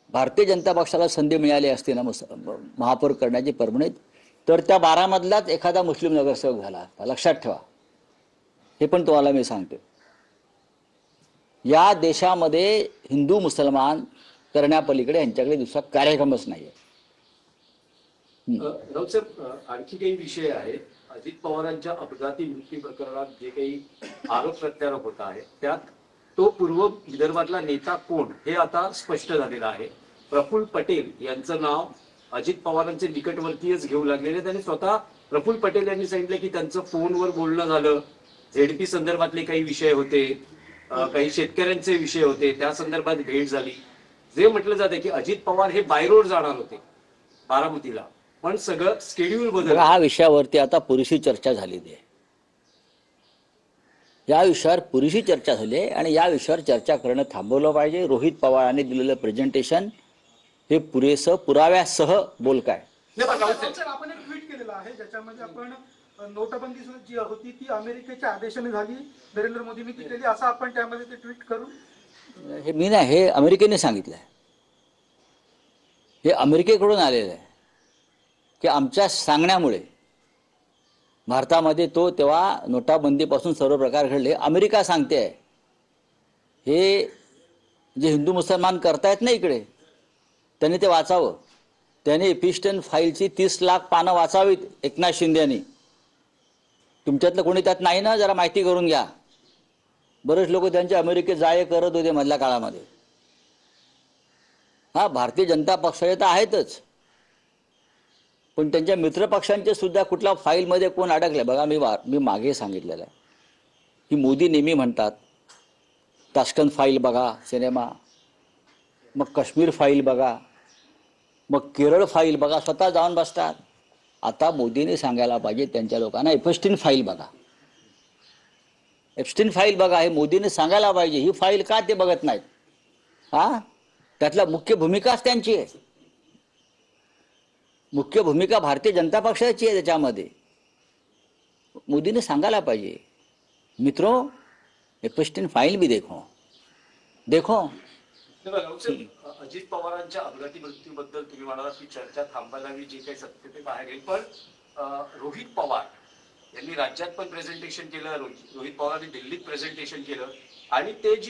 भारतीय जनता पक्षाला संधी मिळाली असती ना महापौर करण्याची परभणीत, तर त्या 12 मधलाच एखादा मुस्लिम नगरसेवक झाला असता. लक्षात ठेवा, हे पण तुम्हाला मी सांगतो. या देशामध्ये हिंदू मुसलमान करण्यापलीकडे यांच्याकडे दुसरा कार्यक्रमच नाहीये. राऊत साहेब, आणखी काही विषय आहेत. अजित पवारांच्या अपघाती मृत्यू प्रकरणात जे काही आरोप प्रत्यारोप होत आहे त्यात तो पूर्व विदर्भातला नेता कोण हे आता स्पष्ट झालेलं आहे. प्रफुल्ल पटेल यांचं नाव अजित पवारांचे निकटवर्तीयच घेऊ लागलेले. त्यांनी स्वतः प्रफुल्ल पटेल यांनी सांगितलं की त्यांचं फोनवर बोलणं झालं, झेडपी संदर्भातले काही विषय होते, काही शेतकऱ्यांचे विषय होते, त्या संदर्भात भेट झाली. जे म्हटलं जाते की अजित पवार हे बाय रोड जाणार होते बारामतीला, पण सगळं स्केड्यूल बदललं. हा विषयावरती आता पुरेशी चर्चा झालेली आहे. या विषयावर पुरेशी चर्चा झाली आहे आणि या विषयावर चर्चा करणं थांबवलं पाहिजे. रोहित पवारांनी दिलेलं प्रेझेंटेशन हे पुरेसं पुराव्यासह बोलकाय. आपण एक ट्विट केलेलं आहे ज्याच्यामध्ये आपण नोटबंदी जी होती ती अमेरिकेच्या आदेशाने झाली, नरेंद्र मोदींनी ती केली असं आपण त्यामध्ये ते ट्विट करू. हे मी नाही, हे अमेरिकेने सांगितलं आहे. हे अमेरिकेकडून आलेलं आहे की आमच्या सांगण्यामुळे भारतामध्ये तो तेव्हा नोटाबंदीपासून सर्व प्रकार घडले. अमेरिका सांगते आहे हे जे हिंदू मुसलमान करतायत ना इकडे, त्यांनी ते वाचावं. त्याने एपिस्टन फाईलची 30 लाख पानं वाचावीत एकनाथ शिंदे यांनी. तुमच्यातलं कोणी त्यात नाही ना, जरा माहिती करून घ्या. बरेच लोक त्यांचे अमेरिकेत जाय करत होते मधल्या काळामध्ये. हा, भारतीय जनता पक्षाचे तर आहेतच, पण त्यांच्या मित्रपक्षांचे सुद्धा कुठल्या फाईलमध्ये कोण अडकले बघा. मी मागे सांगितलेलं आहे की मोदी नेहमी म्हणतात ताश्कंद फाईल बघा सिनेमा, मग काश्मीर फाईल बघा, मग केरळ फाईल बघा, स्वतः जाऊन बसतात. आता मोदीने सांगायला पाहिजे त्यांच्या लोकांना एपस्टीन फाईल बघा, एप्स्टीन फाईल बघा. हे मोदीने सांगायला पाहिजे. ही फाईल का ते बघत नाहीत? हा, त्यातला मुख्य भूमिकाच त्यांची आहे. मुख्य भूमिका भारतीय जनता पक्षाची आहे त्याच्यामध्ये. मोदीने सांगायला पाहिजे मित्रों एपस्टीन फाईल भी देखो. अजित पवारांच्या अपघाती मृत्यूबद्दल तुम्ही म्हणालात की चर्चा थांबायला हवी, जे काही सत्य ते बाहेर येईल. पण रोहित पवार यांनी राज्यात पण प्रेझेंटेशन केलं, रोहित पवारांनी दिल्लीत प्रेझेंटेशन केलं आणि ते जी